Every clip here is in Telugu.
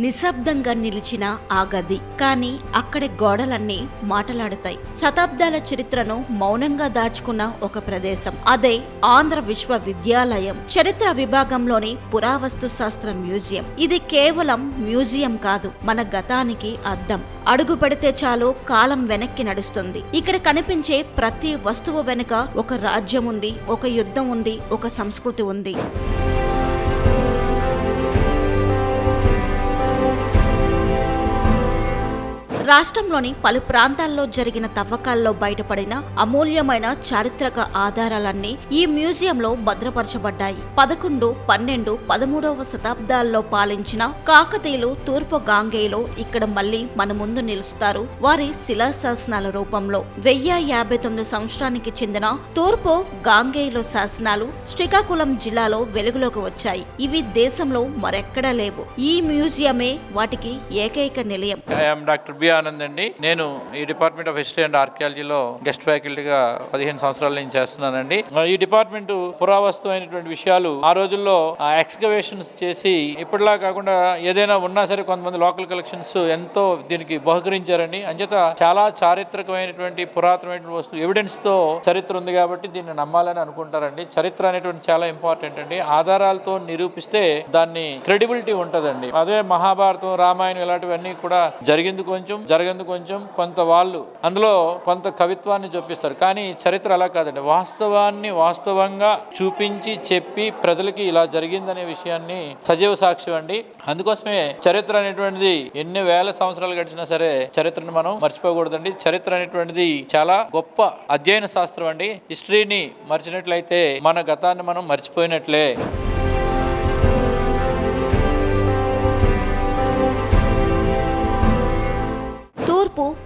నిశ్శబ్దంగా నిలిచిన ఆ గది. కానీ అక్కడి గోడలన్నీ మాటలాడుతాయి. శతాబ్దాల చరిత్రను మౌనంగా దాచుకున్న ఒక ప్రదేశం. అదే ఆంధ్ర విశ్వవిద్యాలయం చరిత్ర విభాగంలోని పురావస్తు శాస్త్ర మ్యూజియం. ఇది కేవలం మ్యూజియం కాదు, మన గతానికి అద్దం. అడుగు పెడితే చాలు కాలం వెనక్కి నడుస్తుంది. ఇక్కడ కనిపించే ప్రతి వస్తువు వెనుక ఒక రాజ్యం ఉంది, ఒక యుద్ధం ఉంది, ఒక సంస్కృతి ఉంది. రాష్ట్రంలోని పలు ప్రాంతాల్లో జరిగిన తవ్వకాల్లో బయటపడిన అమూల్యమైన చారిత్రక ఆధారాలన్నీ ఈ మ్యూజియంలో భద్రపరచబడ్డాయి. 11, 12, 13వ శతాబ్దాల్లో పాలించిన కాకతీయులు తూర్పు గాంగేయలో ఇక్కడ మళ్లీ మన ముందు నిలుస్తారు. వారి శిలాశాసనాల రూపంలో 1059 సంవత్సరానికి చెందిన తూర్పు గాంగేయలో శాసనాలు శ్రీకాకుళం జిల్లాలో వెలుగులోకి వచ్చాయి. ఇవి దేశంలో మరెక్కడా లేవు. ఈ మ్యూజియమే వాటికి ఏకైక నిలయం. ఆనంద్ అండి. నేను ఈ డిపార్ట్మెంట్ ఆఫ్ హిస్టరీ అండ్ ఆర్కియాలజీలో గెస్ట్ ఫ్యాకల్టీగా 15 సంవత్సరాల నుంచి చేస్తున్నానండి. ఈ డిపార్ట్మెంట్ పురావస్తు అయినటువంటి విషయాలు ఆ రోజుల్లో ఎక్స్కవేషన్స్ చేసి ఇప్పటిలా కాకుండా ఏదైనా ఉన్నా సరే కొంతమంది లోకల్ కలెక్షన్స్ ఎంతో దీనికి బహుకరించారండి. అంచేత చాలా చారిత్రకమైనటువంటి పురాతనమైనటువంటి వస్తువు ఎవిడెన్స్ తో చరిత్ర ఉంది కాబట్టి దీన్ని నమ్మాలని అనుకుంటారండి. చరిత్ర అనేటువంటి చాలా ఇంపార్టెంట్ అండి. ఆధారాలతో నిరూపిస్తే దాన్ని క్రెడిబిలిటీ ఉంటదండి. అదే మహాభారతం, రామాయణం ఇలాంటివన్నీ కూడా జరిగింది కొంచెం జరగంది కొంచెం, కొంత వాళ్ళు అందులో కొంత కవిత్వాన్ని చూపిస్తారు. కానీ చరిత్ర అలా కాదండి. వాస్తవాన్ని వాస్తవంగా చూపించి చెప్పి ప్రజలకి ఇలా జరిగిందనే విషయాన్ని సజీవ సాక్ష్యం అండి. అందుకోసమే చరిత్ర అనేటువంటిది ఎన్ని వేల సంవత్సరాలు గడిచినా సరే చరిత్రను మనం మర్చిపోకూడదండి. చరిత్ర అనేటువంటిది చాలా గొప్ప అధ్యయన శాస్త్రం అండి. హిస్టరీని మర్చినట్లయితే మన గతాన్ని మనం మర్చిపోయినట్లే.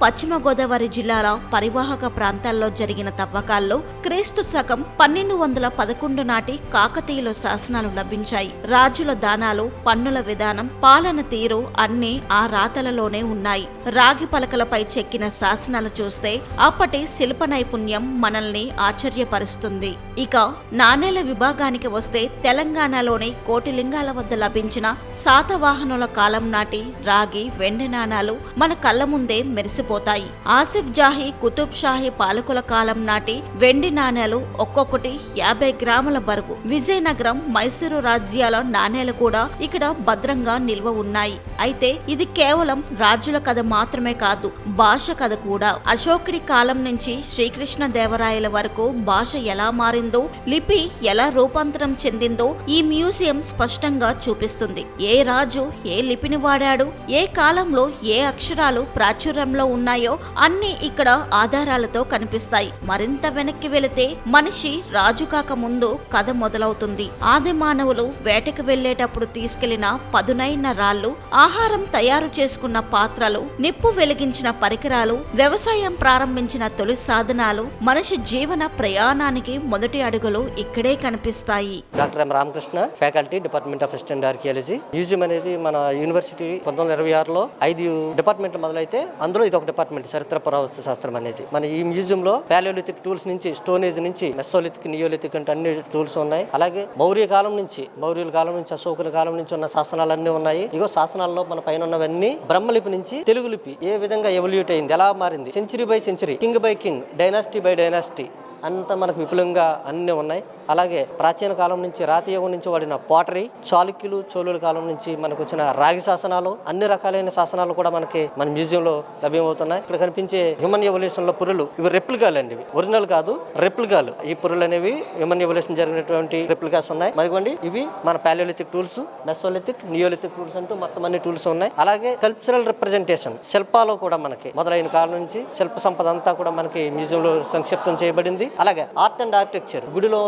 పశ్చిమ గోదావరి జిల్లాల పరివాహక ప్రాంతాల్లో జరిగిన తవ్వకాల్లో క్రీస్తు శకం 1211 నాటి కాకతీయుల శాసనాలు లభించాయి. రాజుల దానాలు, పన్నుల విధానం, పాలన తీరు అన్నీ ఆ రాతలలోనే ఉన్నాయి. రాగి పలకలపై చెక్కిన శాసనాలు చూస్తే అప్పటి శిల్ప నైపుణ్యం మనల్ని ఆశ్చర్యపరుస్తుంది. ఇక నాణేల విభాగానికి వస్తే తెలంగాణలోని కోటిలింగాల వద్ద లభించిన శాతవాహనుల కాలం నాటి రాగి, వెండి నాణాలు మన కళ్ల ముందే మెరిసిపోతాయి. ఆసిఫ్ జాహీ, కుతుబ్ షాహీ పాలకుల కాలం నాటి వెండి నాణేలు ఒక్కొక్కటి 50 గ్రాముల బరువు. విజయనగరం, మైసూరు రాజ్యాల నాణేలు కూడా ఇక్కడ భద్రంగా నిల్వ ఉన్నాయి. అయితే ఇది కేవలం రాజుల కథ మాత్రమే కాదు, భాష కథ కూడా. అశోకుడి కాలం నుంచి శ్రీకృష్ణ దేవరాయల వరకు భాష ఎలా మారిందో, లిపి ఎలా రూపాంతరం చెందిందో ఈ మ్యూజియం స్పష్టంగా చూపిస్తుంది. ఏ రాజు ఏ లిపిని వాడాడు, ఏ కాలంలో ఏ అక్షరాలు ప్రాచుర్యంలో ఉన్నాయో అన్ని ఇక్కడ ఆధారాలతో కనిపిస్తాయి. మరింత వెనక్కి వెళితే మనిషి రాజు కాక ముందు కథ మొదలవుతుంది. ఆది మానవులు వేటకు వెళ్లేటప్పుడు తీసుకెళ్లిన పదునైన రాళ్లు, ఆహారం తయారు చేసుకున్న పాత్రలు, నిప్పు వెలిగించిన పరికరాలు, వ్యవసాయం ప్రారంభించిన తొలి సాధనాలు, మనిషి జీవన ప్రయాణానికి మొదటి అడుగులు ఇక్కడే కనిపిస్తాయి. Doctor M Ramakrishna, faculty, department of history and archaeology. Museum అనేది మన యూనివర్సిటీ 1926లో 5 డిపార్ట్మెంట్లు మొదలైతే అందులో ఇది ఒక డిపార్ట్మెంట్, చరిత్ర పురావస్తు శాస్త్రం అనేది. మన ఈ మ్యూజియం లో పాలియోలిథిక్ టూల్స్ నుంచి, స్టోన్ ఏజ్ నుంచి, మెసోలిథిక్, నియోలిథిక్ అంటే అన్ని టూల్స్ ఉన్నాయి. అలాగే మౌర్యుల కాలం నుంచి, అశోకుల కాలం నుంచి ఉన్న శాసనాలు అన్ని ఉన్నాయి. ఇగో శాసనాల్లో మన పైన ఉన్నవన్నీ బ్రహ్మలిపి నుంచి తెలుగు లిపి ఏ విధంగా ఎవల్యూట్ అయింది, ఎలా మారింది, century by century, king by king, dynasty by dynasty అంతా మనకు విపులంగా అన్ని ఉన్నాయి. అలాగే ప్రాచీన కాలం నుంచి, రాతి యుగం నుంచి వాడిన పాటరీ, చాళుక్యులు, చోళుల కాలం నుంచి మనకు వచ్చిన రాగి శాసనాలు, అన్ని రకాలైన శాసనాలు కూడా మనకి మన మ్యూజియం లో లభ్యమవుతున్నాయి. ఇక్కడ కనిపించే హ్యూమన్ ఎవల్యూషన్ లో పుర్రెలు, ఇవి రెప్లికాలు అండి, ఇవి ఒరిజినల్ కాదు, రెప్లికాలు. ఈ పుర్రెలు అనేవి హ్యూమన్ ఎవల్యూషన్ జరిగినటువంటి రెప్లికాస్ ఉన్నాయి. మరిగోండి ఇవి మన palaeolithic tools, mesolithic, neolithic tools అంటూ మొత్తం అన్ని టూల్స్ ఉన్నాయి. అలాగే కల్చరల్ రిప్రజెంటేషన్, శిల్పాలు కూడా మనకి మొదలైన కాలం నుంచి శిల్ప సంపద అంతా కూడా మనకి మ్యూజియం లో సంక్షిప్తం చేయబడింది. అలాగే ఆర్ట్ అండ్ ఆర్కిటెక్చర్, గుడిలో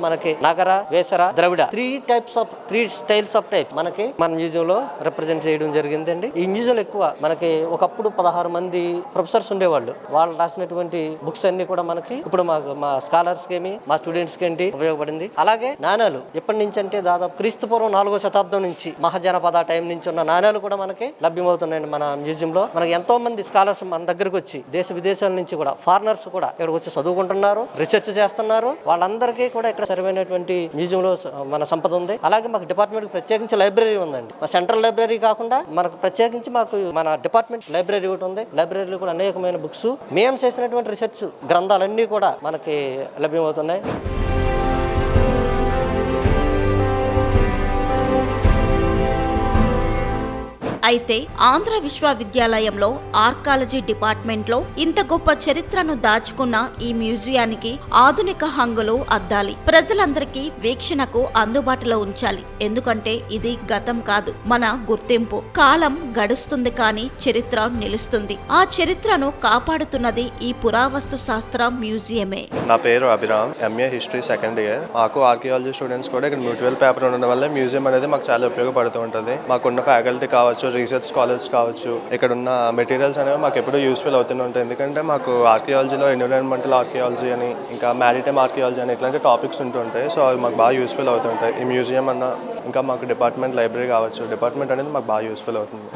మనకి నగర, వేసర, ద్రవిడ, 3 స్టైల్స్ ఆఫ్ టైప్ మనకి మన మ్యూజియం లో రిప్రజెంట్ చేయడం జరిగిందండి. ఈ మ్యూజియం ఎక్కువ మనకి ఒకప్పుడు 16 మంది ప్రొఫెసర్స్ ఉండేవాళ్ళు. వాళ్ళు రాసినటువంటి బుక్స్ అన్ని కూడా మనకి ఇప్పుడు మా స్కాలర్స్ కి, మా స్టూడెంట్స్ కి ఉపయోగపడింది. అలాగే నాణాలు ఎప్పటి నుంచి అంటే దాదాపు క్రీస్తుపూర్వం 4వ శతాబ్దం నుంచి, మహాజనపద టైం నుంచి ఉన్న నాణాలు కూడా మనకి లభ్యమవుతున్నాయండి మన మ్యూజియం లో. మనకి ఎంతో మంది స్కాలర్స్ మన దగ్గరకు వచ్చి దేశ విదేశాల నుంచి కూడా, ఫారినర్స్ కూడా ఇక్కడికి వచ్చి చదువుకుంటున్నారు. ఉన్నారు, రీసెర్చ్ చేస్తున్నారు. వాళ్ళందరికీ కూడా ఇక్కడ సరైనటువంటి మ్యూజియం లో మన సంపద ఉంది. అలాగే మాకు డిపార్ట్మెంట్ ప్రత్యేకించి లైబ్రరీ ఉందండి. మా సెంట్రల్ లైబ్రరీ కాకుండా మనకు ప్రత్యేకించి మాకు మన డిపార్ట్మెంట్ లైబ్రరీ ఒకటి ఉంది. లైబ్రరీలో కూడా అనేకమైన బుక్స్, మేము చేసినటువంటి రీసెర్చ్ గ్రంథాలన్నీ కూడా మనకి లభ్యమవుతున్నాయి. అయితే ఆంధ్ర విశ్వవిద్యాలయంలో ఆర్కాలజీ డిపార్ట్మెంట్లో ఇంత గొప్ప చరిత్రను దాచుకున్న ఈ మ్యూజియానికి ఆధునిక హంగులు అద్దాలి. ప్రజలందరికీ వీక్షణకు అందుబాటులో ఉంచాలి. ఎందుకంటే ఇది గతం కాదు, మన గుర్తింపు. కాలం గడుస్తుంది కానీ చరిత్ర నిలుస్తుంది. ఆ చరిత్రను కాపాడుతున్నది ఈ పురావస్తు శాస్త్ర మ్యూజియమే. నా పేరు Abhiram, MA history second year. మాకు ఆర్కియాలజీ స్టూడెంట్స్ కూడా ఇక్కడ మ్యూచువల్ పేపర్ ఉండడం వల్ల మ్యూజియం అనేది మాకు చాలా ఉపయోగపడుతూ ఉంటుంది. మాకున్న ఫ్యాకల్టీ కావచ్చు, రీసెర్చ్ స్కాలర్స్ కావచ్చు, ఇక్కడ ఉన్న మెటీరియల్స్ అనేవి మాకు ఎప్పుడూ యూస్ఫుల్ అవుతూనే ఉంటాయి. ఎందుకంటే మాకు ఆర్కియాలజీలో ఎన్విరాన్మెంటల్ ఆర్కియాలజీ అని, ఇంకా మ్యారిటైమ్ ఆర్కియాలజీ అని ఇట్లాంటి టాపిక్స్ ఉంటుంటాయి. సో అవి మాకు బాగా యూస్ఫుల్ అవుతుంటాయి. ఈ మ్యూజియం అన్న, ఇంకా మాకు డిపార్ట్మెంట్ లైబ్రరీ కావచ్చు, డిపార్ట్మెంట్ అనేది మాకు బాగా యూస్ఫుల్ అవుతుంది.